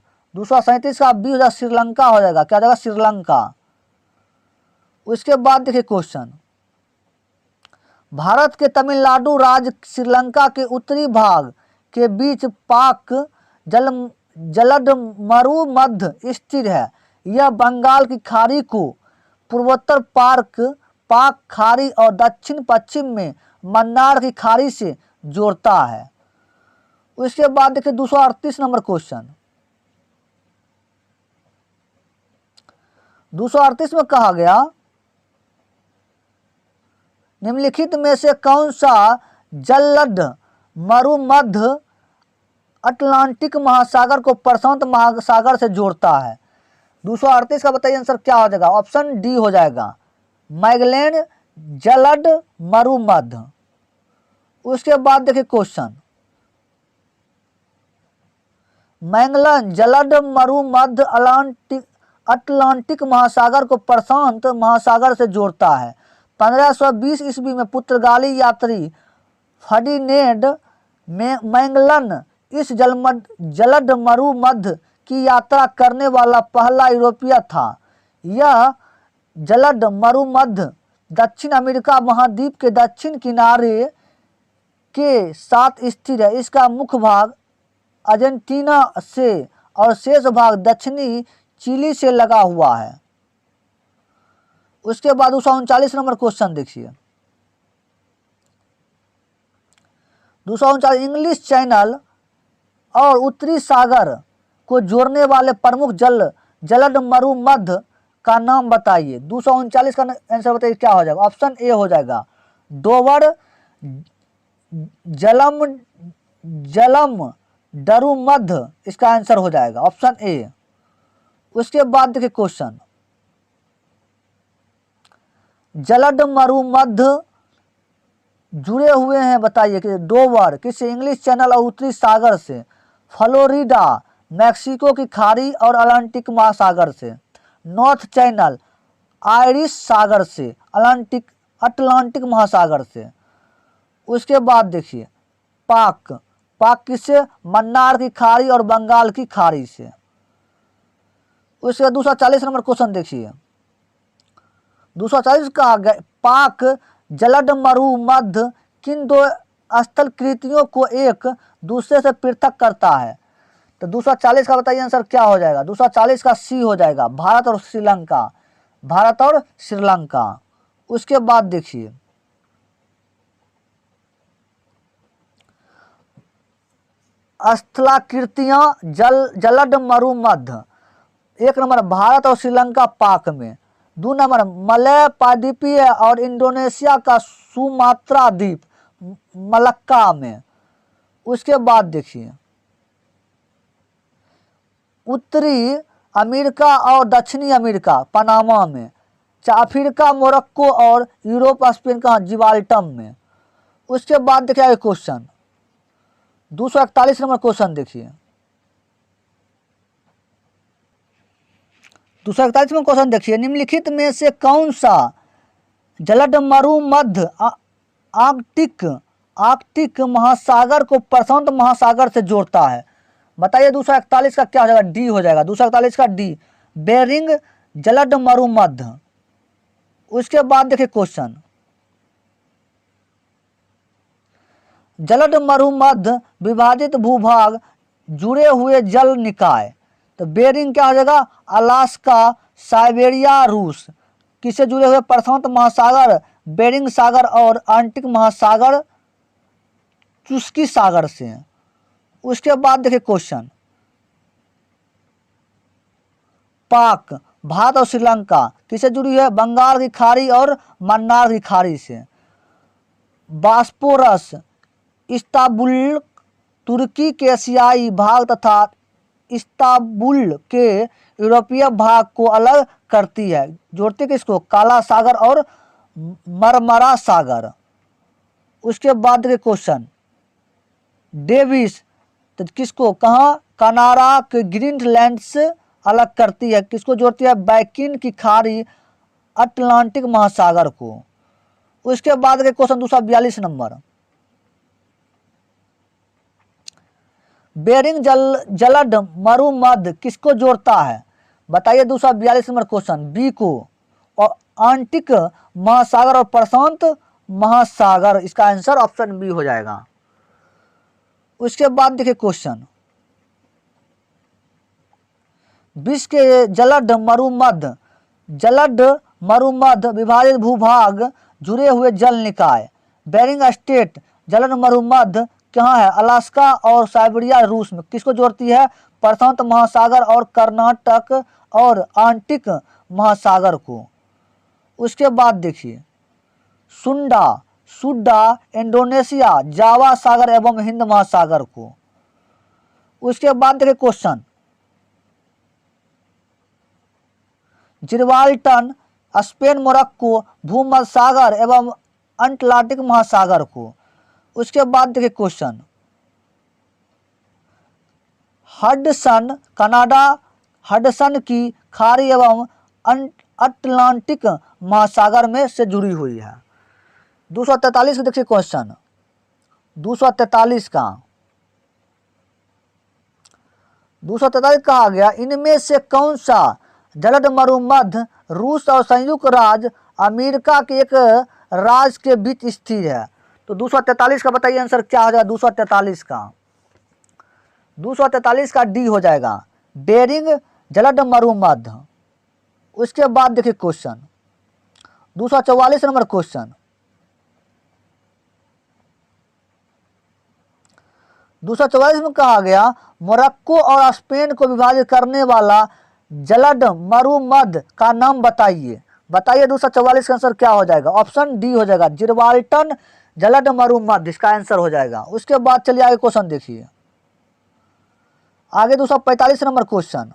बी हो जाएगा श्रीलंका हो जाएगा। क्या हो जाएगा? श्रीलंका। उसके बाद देखिए क्वेश्चन, भारत के तमिलनाडु राज्य श्रीलंका के उत्तरी भाग के बीच पाक जलद मरुमध्य स्थित है। यह बंगाल की खाड़ी को पूर्वोत्तर पाक खाड़ी और दक्षिण पश्चिम में मन्नार की खाड़ी से जोड़ता है। उसके बाद देखिए 238 नंबर क्वेश्चन, 238 में कहा गया, निम्नलिखित में से कौन सा जलद मरुमध्य अटलांटिक महासागर को प्रशांत महासागर से जोड़ता है? 238 का बताइए आंसर क्या हो जाएगा? ऑप्शन डी हो जाएगा, मैगेलन जलद मरुमध्य। उसके बाद देखिए क्वेश्चन, मैगेलन जलद मरुमध्य अटलांटिक महासागर को प्रशांत महासागर से जोड़ता है। 1520 ईस्वी में पुर्तगाली यात्री फर्डिनेंड मैगेलन इस जलद मरुमध्य की यात्रा करने वाला पहला यूरोपीय था। यह जलद मरुमध्य दक्षिण अमेरिका महाद्वीप के दक्षिण किनारे के साथ स्थित है। इसका मुख्य भाग अर्जेंटीना से और शेष भाग दक्षिणी चिली से लगा हुआ है। उसके बाद 239 नंबर क्वेश्चन देखिए, 239, इंग्लिश चैनल और उत्तरी सागर को जोड़ने वाले प्रमुख जलद मरुमध्य का नाम बताइए। 239 का आंसर बताइए क्या हो जाएगा? ऑप्शन ए हो जाएगा, डोवर जलम डरुमध्य इसका आंसर हो जाएगा, ऑप्शन ए। उसके बाद देखिए क्वेश्चन, जलद मरुमध्य जुड़े हुए हैं बताइए कि डोवर किसी इंग्लिश चैनल और उत्तरी सागर से, फ्लोरिडा मैक्सिको की खाड़ी और अटलांटिक महासागर से, नॉर्थ चैनल आयरिश सागर से, अटलांटिक महासागर से। उसके बाद देखिए पाक किससे? मन्नार की खाड़ी और बंगाल की खाड़ी से। उसके 240 नंबर क्वेश्चन देखिए, 240 का पाक जलद मरुमध्य किन दो स्थल कृतियों को एक दूसरे से पृथक करता है? तो 240 का बताइए आंसर क्या हो जाएगा? 240 का सी हो जाएगा, भारत और श्रीलंका। उसके बाद देखिए स्थलाकृतियां जलद मरुमध्य, एक नंबर भारत और श्रीलंका पाक में, 2 नंबर मलय प्रायद्वीपीय और इंडोनेशिया का सुमात्रा द्वीप मलक्का में। उसके बाद देखिए उत्तरी अमेरिका और दक्षिणी अमेरिका पनामा में, अफ्रीका मोरक्को और यूरोप स्पेन का जिब्राल्टर में। उसके बाद देखिए क्वेश्चन 241 नंबर क्वेश्चन देखिए, 241 में क्वेश्चन देखिए, निम्नलिखित में से कौन सा जलद मरुमध्य आर्कटिक महासागर को प्रशांत महासागर से जोड़ता है? बताइए 241 का क्या हो जाएगा? डी हो जाएगा, 241 का डी, बेरिंग जलद मरुमध्य। उसके बाद देखिए क्वेश्चन, जलद मरुमध्य विभाजित भूभाग जुड़े हुए जल निकाय, तो बेरिंग क्या हो जाएगा? अलास्का, साइबेरिया, रूस। किससे जुड़े हुए? प्रशांत महासागर बेरिंग सागर और आर्कटिक महासागर चुस्की सागर से। उसके बाद देखिए क्वेश्चन, पाक भारत और श्रीलंका किससे जुड़ी है? बंगाल की खाड़ी और मन्नार की खाड़ी से। बास्पोरस इस्तांबुल तुर्की के एशियाई भाग तथा इस्तांबुल के यूरोपीय भाग को अलग करती है। जोड़ते किसको? काला सागर और मरमरा सागर। उसके बाद के क्वेश्चन, डेविस तो किसको कहाँ कनारा के ग्रीनलैंड से अलग करती है? किसको जोड़ती है? बैकिन की खाड़ी अटलांटिक महासागर को। उसके बाद के क्वेश्चन 242 नंबर, बेरिंग जलद मरुमध्य किसको जोड़ता है? बताइए 242 नंबर क्वेश्चन। बी को, और आर्कटिक महासागर और प्रशांत महासागर। इसका आंसर ऑप्शन बी हो जाएगा। उसके बाद देखिए क्वेश्चन, विश्व के जलद मरुमध्य विभाजित भूभाग जुड़े हुए जल निकाय। बेरिंग स्ट्रेट जलद मरुमध्य कहाँ है? अलास्का और साइबेरिया रूस में। किसको जोड़ती है? प्रशांत महासागर और कर्नाटक और आर्कटिक महासागर को। उसके बाद देखिए सुड्डा इंडोनेशिया, जावा सागर एवं हिंद महासागर को। उसके बाद देखिए क्वेश्चन, जिब्राल्टर स्पेन, मोरक्को भूमध्य सागर एवं अटलांटिक महासागर को। उसके बाद देखिए क्वेश्चन, हडसन कनाडा हडसन की खाड़ी एवं अटलांटिक महासागर में से जुड़ी हुई है। 243 देखिए क्वेश्चन, 243 कहा गया, इनमें से कौन सा जलद मरुमध्य रूस और संयुक्त राज्य अमेरिका के एक राज्य के बीच स्थिर है? तो 243 का बताइए आंसर क्या हो जाएगा? 243 का डी हो जाएगा, बेरिंग जलद मरुमध्य। उसके बाद देखिए क्वेश्चन 244 नंबर क्वेश्चन, 244 में कहा गया, मोरक्को और स्पेन को विभाजित करने वाला जलद मरुमध्य का नाम बताइए। बताइए 244 का आंसर क्या हो जाएगा? ऑप्शन डी हो जाएगा, जिब्राल्टर जलद मरुमध्य इसका आंसर हो जाएगा। उसके बाद चलिए आगे क्वेश्चन देखिए, आगे 245 नंबर क्वेश्चन,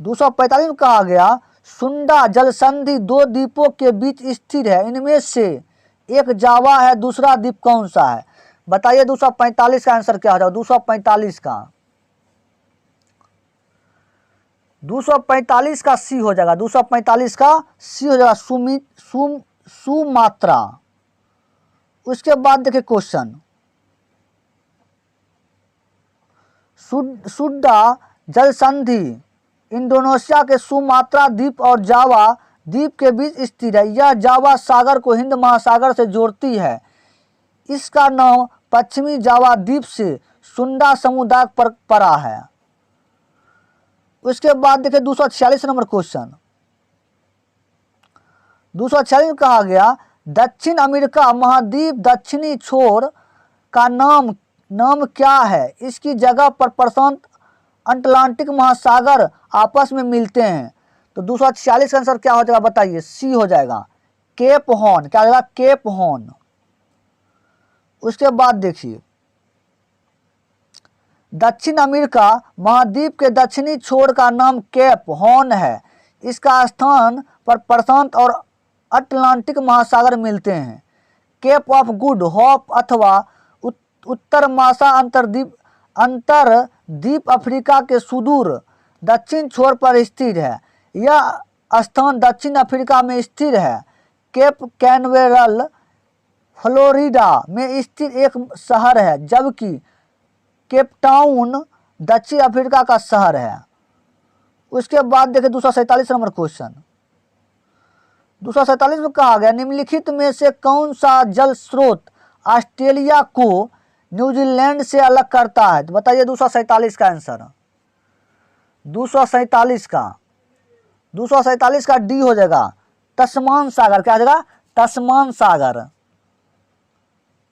245 में कहा गया, सुंडा जल संधि दो द्वीपों के बीच स्थिर है, इनमें से एक जावा है, दूसरा द्वीप कौन सा है? बताइए 245 का आंसर क्या हो जाएगा? 245 का सी हो जाएगा, 245 का सी हो जाएगा, सुमात्रा। उसके बाद देखिए क्वेश्चन, सुड्डा जल संधि इंडोनेशिया के सुमात्रा द्वीप और जावा द्वीप के बीच स्थित है। यह जावा सागर को हिंद महासागर से जोड़ती है। इसका नाम पश्चिमी जावा द्वीप से सुंडा समुदाय पर पड़ा है। उसके बाद देखिए 246 नंबर क्वेश्चन, 246 में कहा गया, दक्षिण अमेरिका महाद्वीप दक्षिणी छोर का नाम क्या है? इसकी जगह पर प्रशांत अटलांटिक महासागर आपस में मिलते हैं। तो 246 का आंसर क्या हो जाएगा? बताइए, सी हो जाएगा, केप हॉर्न। क्या हो जाएगा? Cape Horn. उसके बाद देखिए, दक्षिण अमेरिका महाद्वीप के दक्षिणी छोर का नाम केप हॉर्न है। इसका स्थान पर प्रशांत और अटलांटिक महासागर मिलते हैं। केप ऑफ गुड होप अथवा उत्तर मासा अंतरद्वीप अफ्रीका के सुदूर दक्षिण छोर पर स्थित है। यह स्थान दक्षिण अफ्रीका में स्थित है। केप कैनवेरल फ्लोरिडा में स्थित एक शहर है, जबकि केपटाउन दक्षिण अफ्रीका का शहर है। उसके बाद देखें 247 नंबर क्वेश्चन, 247 में कहा गया, निम्नलिखित में से कौन सा जल स्रोत ऑस्ट्रेलिया को न्यूजीलैंड से अलग करता है? तो बताइए 247 का आंसर। 247 का डी हो जाएगा, तस्मान सागर। क्या हो जाएगा? तस्मान सागर।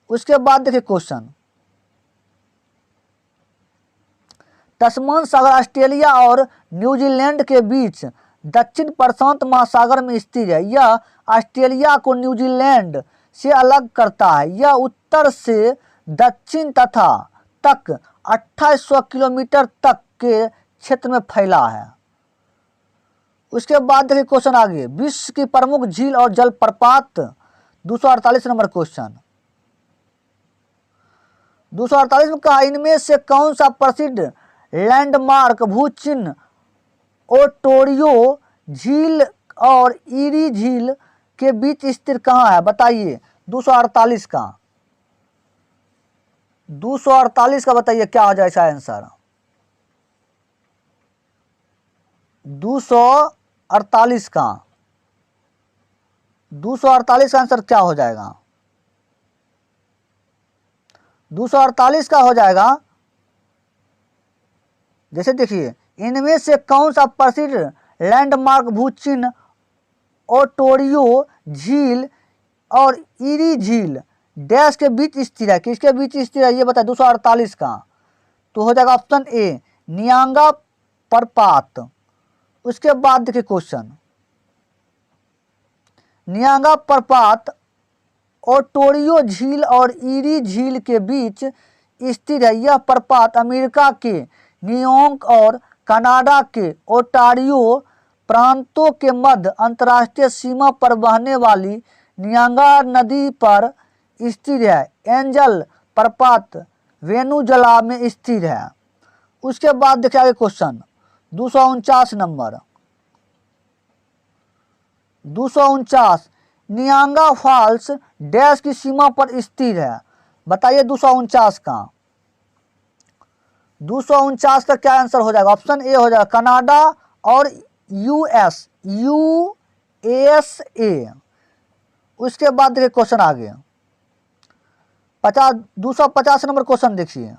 उसके बाद देखिए क्वेश्चन, तस्मान सागर ऑस्ट्रेलिया और न्यूजीलैंड के बीच दक्षिण प्रशांत महासागर में स्थित है। यह ऑस्ट्रेलिया को न्यूजीलैंड से अलग करता है। यह उत्तर से दक्षिण तथा तक 2800 किलोमीटर तक के क्षेत्र में फैला है। उसके बाद देखिए क्वेश्चन आगे, विश्व की प्रमुख झील और जलप्रपात, 248 नंबर क्वेश्चन। 248 में कहा, इनमें से कौन सा प्रसिद्ध लैंडमार्क भूचिन्ह ओंटारियो झील और ईरी झील के बीच स्थित कहाँ है? बताइए 248 का। 248 का बताइए क्या हो जाए इसका आंसर। 248 का 248 का आंसर क्या हो जाएगा? 248 का हो जाएगा, जैसे देखिए, इनमें से कौन सा प्रसिद्ध लैंडमार्क भूचिन्ह ओंटारियो झील और ईरी झील डैश के बीच स्थित है? किसके बीच स्थित है ये बताए 248 का। तो हो जाएगा ऑप्शन ए नियांगा प्रपात। उसके बाद देखिए क्वेश्चन, नियांगा प्रपात ओंटारियो झील और ईरी झील के बीच स्थित है। यह प्रपात अमेरिका के न्यूयॉर्क और कनाडा के ओंटारियो प्रांतों के मध्य अंतर्राष्ट्रीय सीमा पर बहने वाली नियांगा नदी पर स्थित है। एंजल प्रपात वेनेजुएला में स्थित है। उसके बाद देखिए आगे क्वेश्चन 249 नंबर। 249, नियांगा फॉल्स डैश की सीमा पर स्थित है? बताइए 249 का। 249 का क्या आंसर हो जाएगा? ऑप्शन ए हो जाएगा कनाडा और यूएसए। उसके बाद देखिए क्वेश्चन आगे 250 नंबर क्वेश्चन देखिए।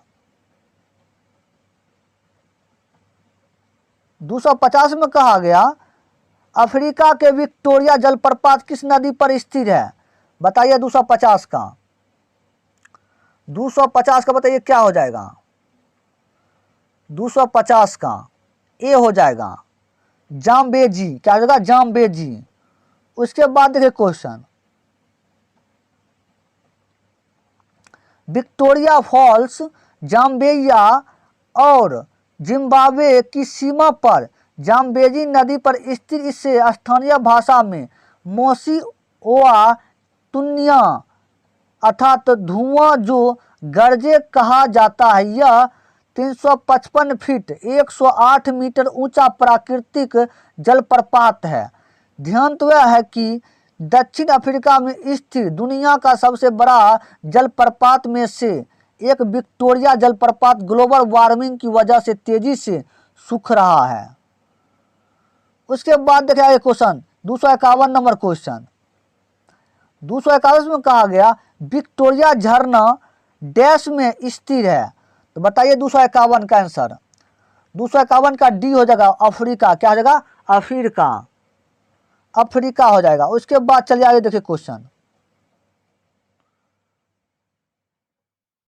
250 में कहा गया, अफ्रीका के विक्टोरिया जलप्रपात किस नदी पर स्थित है? बताइए 250 का। 250 का बताइए क्या हो जाएगा? 250 का ए हो जाएगा जाम्बेजी। क्या हो जाएगा? जाम्बेजी। उसके बाद देखिए क्वेश्चन, विक्टोरिया फॉल्स जाम्बिया और जिम्बाब्वे की सीमा पर जाम्बेजी नदी पर स्थित इसे स्थानीय भाषा में मोसी-ओआ तुन्या अर्थात धुआं जो गरजे कहा जाता है। यह 355 फीट 108 मीटर ऊंचा प्राकृतिक जलप्रपात है। ध्यान तो यह है कि दक्षिण अफ्रीका में स्थित दुनिया का सबसे बड़ा जलप्रपात में से एक विक्टोरिया जलप्रपात ग्लोबल वार्मिंग की वजह से तेजी से सूख रहा है। उसके बाद देखिए क्वेश्चन 251 नंबर क्वेश्चन। 251 में कहा गया, विक्टोरिया झरना डैश में स्थित है? तो बताइए 251 का आंसर। 251 का डी हो जाएगा अफ्रीका। क्या हो जाएगा? अफ्रीका हो जाएगा। उसके बाद चलिए आगे देखिए क्वेश्चन